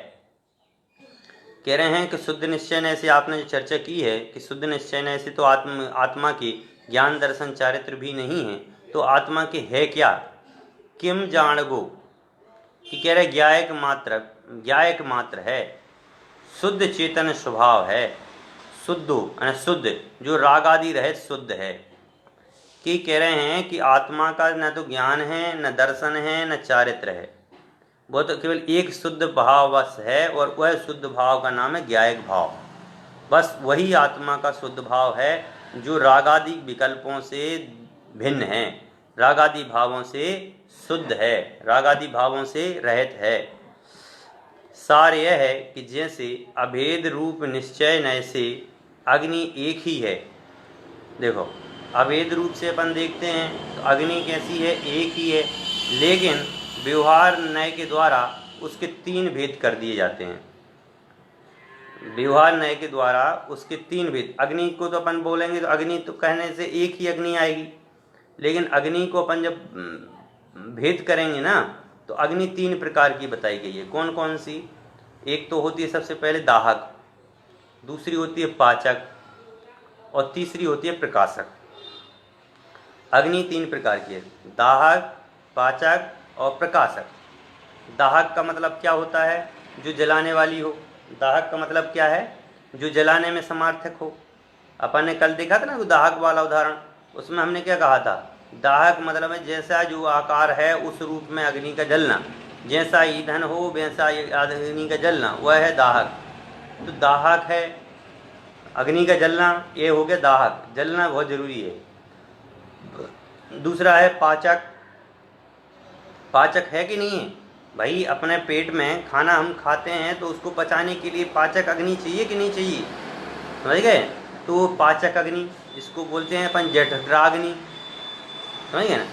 कह रहे हैं कि शुद्ध निश्चय ने से आपने जो चर्चा की है कि शुद्ध निश्चय ने से तो आत्मा के ज्ञान दर्शन चारित्र भी नहीं है, तो आत्मा के है क्या? किम जाणगो, कि कह रहे ज्ञायक मात्र है, शुद्ध चेतन स्वभाव है, शुद्ध शुद्ध जो राग आदि रहित शुद्ध है। कि कह रहे हैं कि आत्मा का न तो ज्ञान है, न दर्शन है, न चारित्र है, वो तो केवल एक शुद्ध भाव बस है, और वह शुद्ध भाव का नाम है ज्ञायक भाव। बस वही आत्मा का शुद्ध भाव है जो रागादि विकल्पों से भिन्न है, रागादि भावों से शुद्ध है, रागादि भावों से रहित है। सार यह है कि जैसे अभेद रूप निश्चय नय से अग्नि एक ही है। देखो, अभेद रूप से अपन देखते हैं तो अग्नि कैसी है? एक ही है, लेकिन व्यवहार नय के द्वारा उसके तीन भेद कर दिए जाते हैं। व्यवहार नय के द्वारा उसके तीन भेद। अग्नि को तो अपन बोलेंगे तो अग्नि तो कहने से एक ही अग्नि आएगी, लेकिन अग्नि को अपन जब भेद करेंगे ना तो अग्नि तीन प्रकार की बताई गई है। कौन कौन सी? एक तो होती है सबसे पहले दाहक, दूसरी होती है पाचक, और तीसरी होती है प्रकाशक। अग्नि तीन प्रकार की है, दाहक, पाचक और प्रकाशक। दाहक का मतलब क्या होता है? जो जलाने वाली हो। दाहक का मतलब क्या है? जो जलाने में समर्थक हो। अपन ने कल देखा था ना वो दाहक वाला उदाहरण, उसमें हमने क्या कहा था? दाहक मतलब है जैसा जो आकार है उस रूप में अग्नि का जलना, जैसा ईंधन हो वैसा अग्नि का जलना, वह है दाहक। तो दाहक है अग्नि का जलना, ये हो गया दाहक, जलना बहुत जरूरी है। दूसरा है पाचक। पाचक है कि नहीं है भाई? अपने पेट में खाना हम खाते हैं तो उसको पचाने के लिए पाचक अग्नि चाहिए कि नहीं चाहिए? समझ गए? तो पाचक अग्नि इसको बोलते हैं अपन जठराग्नि। समझ गए ना?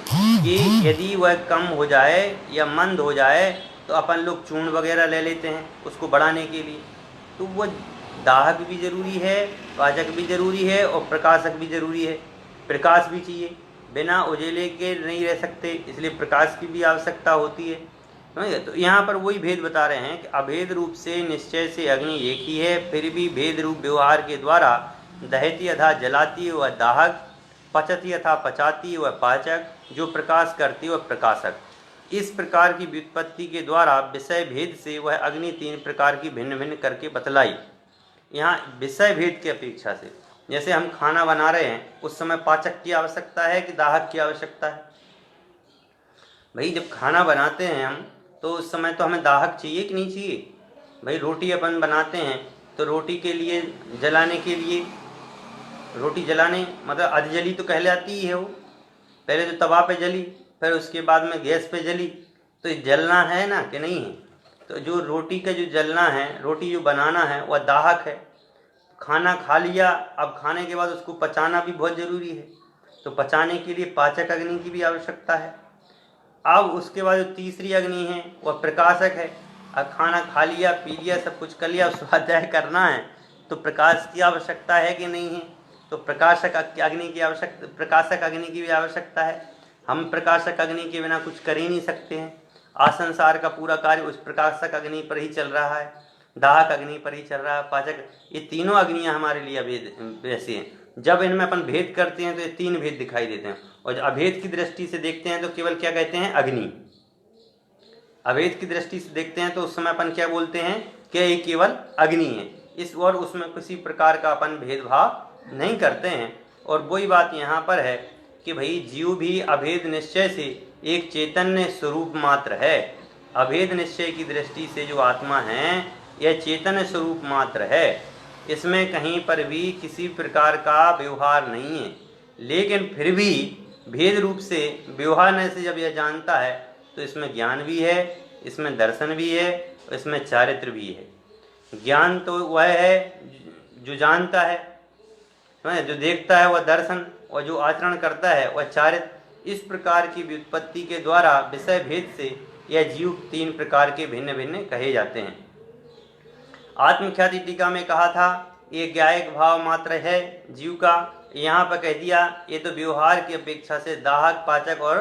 कि यदि वह कम हो जाए या मंद हो जाए तो अपन लोग चूर्ण वगैरह ले लेते हैं उसको बढ़ाने के लिए। तो वो दाहक भी जरूरी है, पाचक भी जरूरी है और प्रकाशक भी जरूरी है। प्रकाश भी चाहिए, बिना उजेले के नहीं रह सकते, इसलिए प्रकाश की भी आवश्यकता होती है। तो यहाँ पर वही भेद बता रहे हैं कि अभेद रूप से निश्चय से अग्नि एक ही है, फिर भी भेद रूप व्यवहार के द्वारा दहती अथा जलाती वह दाहक, पचती अथा पचाती वह पाचक, जो प्रकाश करती वह प्रकाशक। इस प्रकार की व्युत्पत्ति के द्वारा विषय भेद से वह अग्नि तीन प्रकार की भिन्न भिन्न करके बतलाई। यहाँ विषय भेद की अपेक्षा से, जैसे हम खाना बना रहे हैं उस समय पाचक की आवश्यकता है कि दाहक की आवश्यकता है? भाई जब खाना बनाते हैं हम तो उस समय तो हमें दाहक चाहिए कि नहीं चाहिए? भाई रोटी अपन बनाते हैं तो रोटी के लिए जलाने के लिए, रोटी जलाने मतलब अधजली तो कहलाती ही है वो। पहले तो तवा पे जली, फिर उसके बाद में गैस पे जली, तो जलना है ना कि नहीं है? तो जो रोटी का जो जलना है, रोटी जो बनाना है वह दाहक है। खाना खा लिया, अब खाने के बाद उसको पचाना भी बहुत ज़रूरी है, तो पचाने के लिए पाचक अग्नि की भी आवश्यकता है। अब उसके बाद जो तीसरी अग्नि है वह प्रकाशक है। अब खाना खा लिया, पी लिया, सब कुछ कर लिया, स्वाध्याय करना है तो प्रकाश की आवश्यकता है कि नहीं है? तो प्रकाशक अग्नि की भी आवश्यकता है। हम प्रकाशक अग्नि के बिना कुछ कर ही नहीं सकते हैं। संसार का पूरा कार्य उस प्रकाशक अग्नि पर ही चल रहा है, दाहक अग्नि पर ही चल रहा है, पाचक। ये तीनों अग्नियां हमारे लिए अभेद वैसे हैं। जब इनमें अपन भेद करते हैं तो ये तीन भेद दिखाई देते हैं, और जब अभेद की दृष्टि से देखते हैं तो केवल क्या कहते हैं? अग्नि। अभेद की दृष्टि से देखते हैं तो उस समय अपन क्या बोलते हैं कि ये केवल अग्नि है, इस और उसमें किसी प्रकार का अपन भेदभाव नहीं करते हैं। और वही बात यहाँ पर है कि भाई जीव भी अभेद निश्चय से एक चैतन्य स्वरूप मात्र है। अभेद निश्चय की दृष्टि से जो आत्मा है यह चैतन्य स्वरूप मात्र है, इसमें कहीं पर भी किसी प्रकार का व्यवहार नहीं है। लेकिन फिर भी भेद रूप से व्यवहार से जब यह जानता है तो इसमें ज्ञान भी है, इसमें दर्शन भी है, इसमें चारित्र भी है। ज्ञान तो वह है जो जानता है, जो देखता है वह दर्शन, और जो आचरण करता है वह चारित्र। इस प्रकार की व्युत्पत्ति के द्वारा विषय भेद से यह जीव तीन प्रकार के भिन्न भिन्न कहे जाते हैं। आत्मख्याति टीका में कहा था ये ज्ञायक भाव मात्र है जीव का, यहाँ पर कह दिया ये तो व्यवहार की अपेक्षा से दाहक, पाचक और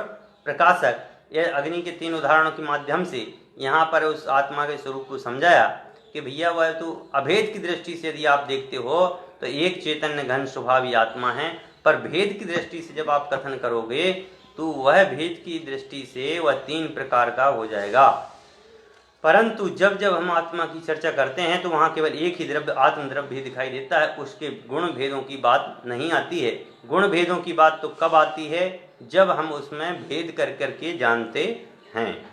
प्रकाशक, यह अग्नि के तीन उदाहरणों के माध्यम से यहाँ पर उस आत्मा के स्वरूप को समझाया कि भैया वह तो अभेद की दृष्टि से यदि आप देखते हो तो एक चैतन्य घन स्वभावी आत्मा है, पर भेद की दृष्टि से जब आप कथन करोगे तो वह भेद की दृष्टि से वह 3 प्रकार का हो जाएगा। परंतु जब जब हम आत्मा की चर्चा करते हैं तो वहाँ केवल एक ही द्रव्य आत्म द्रव्य दिखाई देता है, उसके गुण भेदों की बात नहीं आती है। गुण भेदों की बात तो कब आती है, जब हम उसमें भेद कर करके जानते हैं,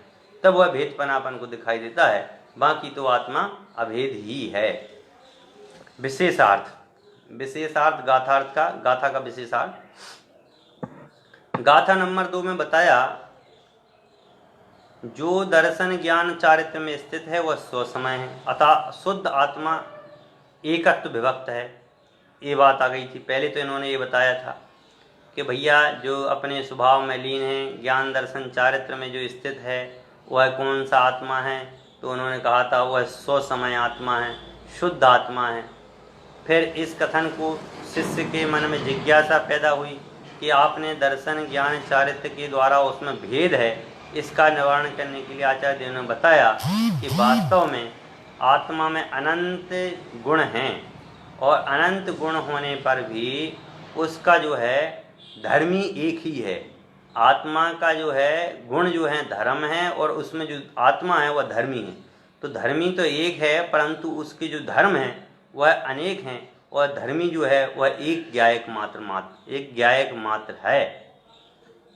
तब वह भेदपनापन को दिखाई देता है। बाकी तो आत्मा अभेद ही है। विशेषार्थ, विशेषार्थ गाथार्थ का, गाथा का विशेषार्थ गाथा नंबर 2 में बताया, जो दर्शन ज्ञान चारित्र में स्थित है वह स्वसमय है, अतः शुद्ध आत्मा एकत्व विभक्त है। ये बात आ गई थी। पहले तो इन्होंने ये बताया था कि भैया जो अपने स्वभाव में लीन है, ज्ञान दर्शन चारित्र में जो स्थित है वह कौन सा आत्मा है, तो उन्होंने कहा था वह स्वसमय आत्मा है, शुद्ध आत्मा है। फिर इस कथन को शिष्य के मन में जिज्ञासा पैदा हुई कि आपने दर्शन ज्ञान चारित्र के द्वारा उसमें भेद है, इसका निवारण करने के लिए आचार्य देव ने बताया कि वास्तव में आत्मा में अनंत गुण हैं और अनंत गुण होने पर भी उसका जो है धर्मी एक ही है। आत्मा का जो है गुण जो है धर्म है और उसमें जो आत्मा है वह धर्मी है। तो धर्मी तो एक है, परंतु उसके जो धर्म है वह अनेक हैं और धर्मी जो है वह एक ज्ञायक मात्र है।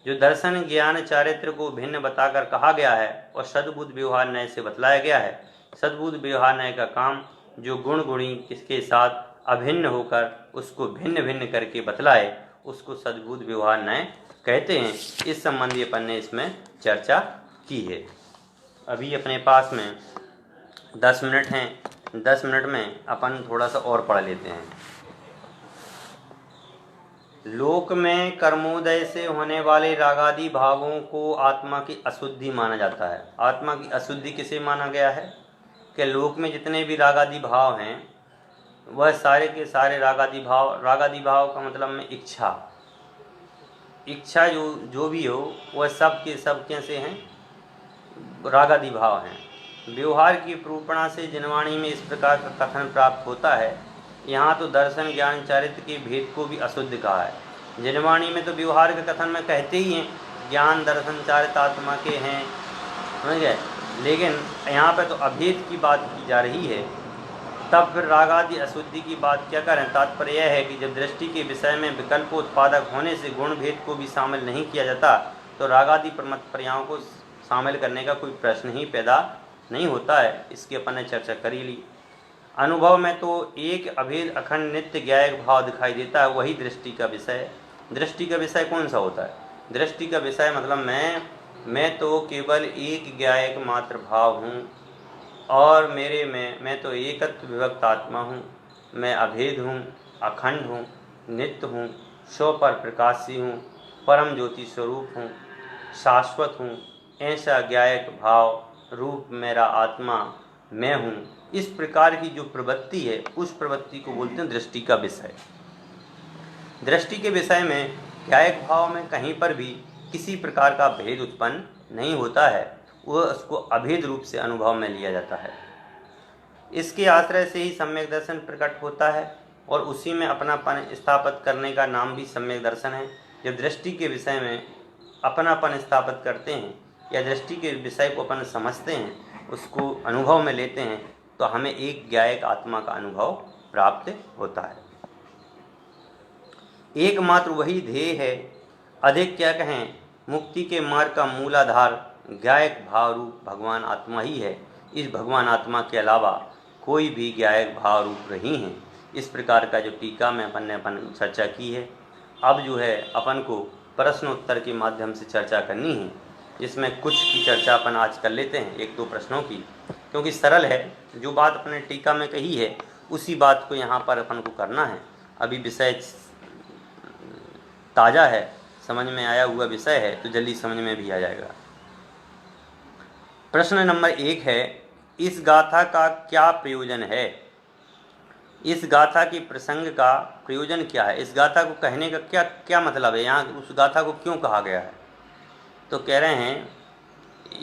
जो दर्शन ज्ञान चारित्र को भिन्न बताकर कहा गया है और सद्बुद्ध व्यवहार न्याय से बतलाया गया है। सद्बुद्ध व्यवहार न्याय का काम जो गुण गुणी इसके साथ अभिन्न होकर उसको भिन्न भिन्न करके बतलाए, उसको सद्बुद्ध व्यवहार न्याय कहते हैं। इस संबंधी अपन ने इसमें चर्चा की है। अभी अपने पास में 10 मिनट हैं, 10 मिनट में अपन थोड़ा सा और पढ़ लेते हैं। लोक में कर्मोदय से होने वाले रागादि भावों को आत्मा की अशुद्धि माना जाता है। आत्मा की अशुद्धि किसे माना गया है कि लोक में जितने भी रागादि भाव हैं वह सारे के सारे रागादि भाव का मतलब में इच्छा जो भी हो वह सब के से हैं, रागादि भाव हैं। व्यवहार की प्रूपणा से जिनवाणी में इस प्रकार का कथन प्राप्त होता है। यहाँ तो दर्शन ज्ञान चारित्र के भेद को भी अशुद्ध कहा है। जिनवाणी में तो व्यवहार के कथन में कहते ही हैं ज्ञान दर्शन चारित्र आत्मा के हैं, समझ गए, लेकिन यहाँ पे तो अभेद की बात की जा रही है। तब फिर रागादि अशुद्धि की बात क्या करें। तात्पर्य यह है कि जब दृष्टि के विषय में विकल्प उत्पादक होने से गुण भेद को भी शामिल नहीं किया जाता तो रागादि प्रमत्त पर्यायों को शामिल करने का कोई प्रश्न ही पैदा नहीं होता है। इसकी अपन ने चर्चा करी ली। अनुभव में तो एक अभेद अखंड नित्य ज्ञायक भाव दिखाई देता है, वही दृष्टि का विषय है। दृष्टि का विषय कौन सा होता है। दृष्टि का विषय मतलब मैं तो केवल एक ज्ञायक मात्र भाव हूँ और मेरे में मैं तो एकत्व विभक्त आत्मा हूँ। मैं अभेद हूँ, अखंड हूँ, नित्य हूँ, स्व पर प्रकाशी हूँ, परम ज्योति स्वरूप हूँ, शाश्वत हूँ। ऐसा ज्ञायक भाव रूप मेरा आत्मा मैं हूँ। इस प्रकार की जो प्रवृत्ति है उस प्रवृत्ति को बोलते हैं दृष्टि का विषय। दृष्टि के विषय में ज्ञायक भाव में कहीं पर भी किसी प्रकार का भेद उत्पन्न नहीं होता है, वह उसको अभेद रूप से अनुभव में लिया जाता है। इसके आश्रय से ही सम्यक दर्शन प्रकट होता है और उसी में अपनापन स्थापित करने का नाम भी सम्यक दर्शन है। जब दृष्टि के विषय में अपनापन स्थापित करते हैं या दृष्टि के विषय को अपन समझते हैं, उसको अनुभव में लेते हैं, तो हमें एक ज्ञायक आत्मा का अनुभव प्राप्त होता है। एकमात्र वही ध्येय है। अधिक क्या कहें, मुक्ति के मार्ग का मूलाधार ज्ञायक भाव रूप भगवान आत्मा ही है। इस भगवान आत्मा के अलावा कोई भी ज्ञायक भाव रूप नहीं है। इस प्रकार का जो टीका में अपन ने चर्चा की है। अब जो है अपन को प्रश्न उत्तर के माध्यम से चर्चा करनी है, जिसमें कुछ की चर्चा अपन आज कर लेते हैं, 1-2 प्रश्नों की, क्योंकि सरल है। जो बात अपने टीका में कही है उसी बात को यहाँ पर अपन को करना है। अभी विषय ताज़ा है, समझ में आया हुआ विषय है, तो जल्दी समझ में भी आ जाएगा। प्रश्न नंबर 1 है, इस गाथा का क्या प्रयोजन है। इस गाथा के प्रसंग का प्रयोजन क्या है। इस गाथा को कहने का क्या मतलब है, यहाँ उस गाथा को क्यों कहा गया है। तो कह रहे हैं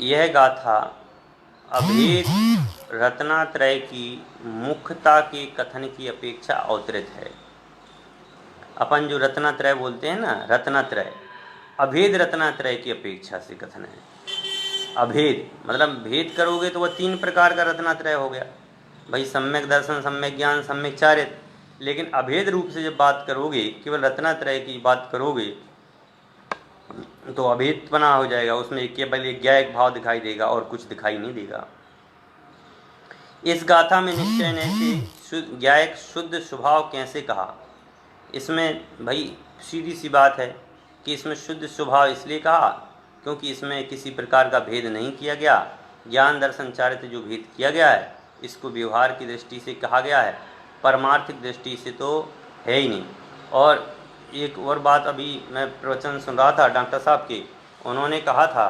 यह गाथा अभेद रत्नात्रय की मुख्यता के कथन की अपेक्षा अवतरित है। अपन जो रत्नात्रय बोलते हैं ना, रत्नात्रय अभेद रत्नात्रय की अपेक्षा से कथन है। अभेद मतलब भेद करोगे तो वह 3 प्रकार का रत्नात्रय हो गया भाई, सम्यक दर्शन, सम्यक ज्ञान, सम्यक चारित्र। लेकिन अभेद रूप से जब बात करोगे, केवल रत्नात्रय की बात करोगे तो अभेदपना हो जाएगा, उसमें केवल एक ज्ञायक भाव दिखाई देगा और कुछ दिखाई नहीं देगा। इस गाथा में निश्चय ने से ज्ञायक शुद्ध स्वभाव कैसे कहा? इसमें भाई सीधी सी बात है कि इसमें शुद्ध स्वभाव इसलिए कहा क्योंकि इसमें किसी प्रकार का भेद नहीं किया गया। ज्ञान दर्शन चारित्र जो भेद किया गया है इसको व्यवहार की दृष्टि से कहा गया है, परमार्थिक दृष्टि से तो है ही नहीं। और एक और बात, अभी मैं प्रवचन सुन रहा था डॉक्टर साहब के, उन्होंने कहा था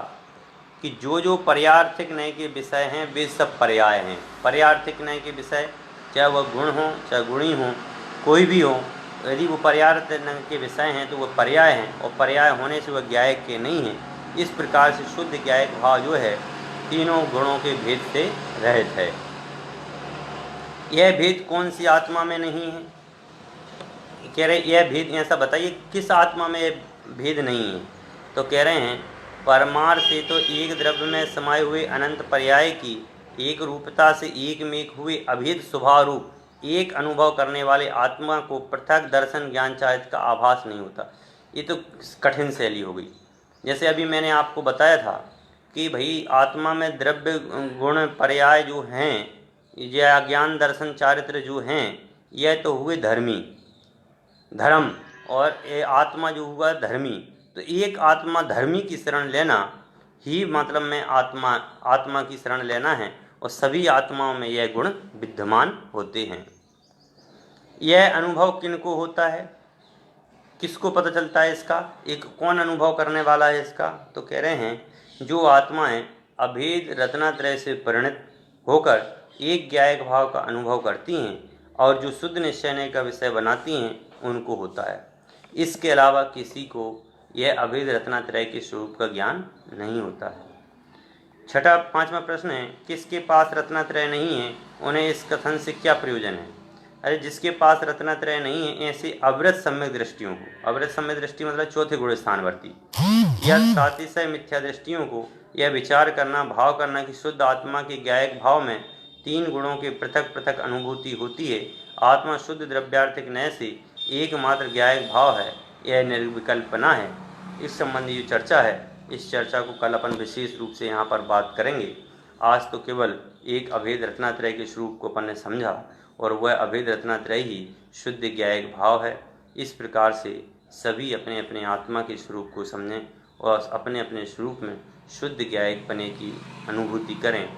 कि जो पर्यार्थिक न्याय के विषय हैं वे सब पर्याय हैं। पर्यार्थिक न्याय के विषय चाहे वह गुण हो चाहे गुणी हो, कोई भी हो, यदि वो पर्यार्थिक न्याय के विषय हैं तो वह पर्याय हैं, और पर्याय होने से वह ज्ञायक के नहीं हैं। इस प्रकार से शुद्ध ज्ञायक भाव जो है तीनों गुणों के भेद से रहित है। यह भेद कौन सी आत्मा में नहीं है? कह रहे यह भेद, ऐसा बताइए किस आत्मा में यह भेद नहीं है? तो कह रहे हैं परमार्थ से तो एक द्रव्य में समाये हुए अनंत पर्याय की एक रूपता से एक में एक हुए अभेद स्वभाव रूप एक अनुभव करने वाले आत्मा को पृथक दर्शन ज्ञान चारित्र का आभास नहीं होता। ये तो कठिन शैली हो गई। जैसे अभी मैंने आपको बताया था कि भाई आत्मा में द्रव्य गुण पर्याय जो हैं या ज्ञान दर्शन चारित्र जो हैं, यह तो हुए धर्मी, धर्म, और ये आत्मा जो हुआ धर्मी। तो एक आत्मा धर्मी की शरण लेना ही मतलब में आत्मा की शरण लेना है, और सभी आत्माओं में यह गुण विद्यमान होते हैं। यह अनुभव किनको होता है, किसको पता चलता है इसका? एक कौन अनुभव करने वाला है इसका? तो कह रहे हैं जो आत्माएं अभेद रत्नात्रय से परिणत होकर एक ज्ञायक भाव का अनुभव करती हैं और जो शुद्ध निश्चय का विषय बनाती हैं, उनको होता है। इसके अलावा किसी को यह अभेद रत्नात्रय के स्वरूप का ज्ञान नहीं होता है। छठा 5वां प्रश्न है, किसके पास रत्नात्रय नहीं है उन्हें इस कथन से क्या प्रयोजन है? अरे जिसके पास रत्नात्रय नहीं है, ऐसे अवृत सम्यक दृष्टियों को, अवृत सम्यक दृष्टि मतलब चौथे गुण स्थानवर्ती, या सातिशय मिथ्या दृष्टियों को यह विचार करना, भाव करना कि शुद्ध आत्मा के ज्ञायक भाव में 3 गुणों की पृथक पृथक अनुभूति होती है। आत्मा शुद्ध द्रव्यार्थिक न्याय से एकमात्र ज्ञायक भाव है, यह निर्विकल्पना है। इस संबंधी जो चर्चा है, इस चर्चा को कल अपन विशेष रूप से यहाँ पर बात करेंगे। आज तो केवल एक अभेद रत्नात्रय के स्वरूप को अपन ने समझा, और वह अभेद रत्नात्रय ही शुद्ध ज्ञायक भाव है। इस प्रकार से सभी अपने अपने आत्मा के स्वरूप को समझें और अपने अपने स्वरूप में शुद्ध ज्ञायक बने की अनुभूति करें।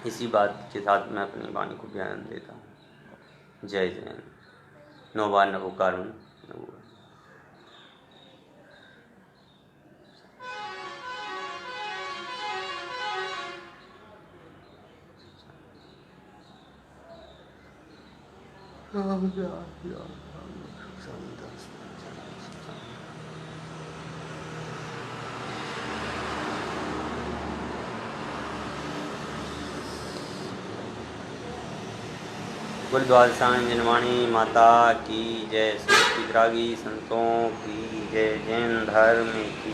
इसी बात के साथ मैं अपनी वाणी को बयान देता हूँ। जय जैन। नवोवार नवोकारुण नवो। गुरुद्वारा साईं जिनवाणी माता की जय। श्री विरागी संतों की जय। जैन धर्म की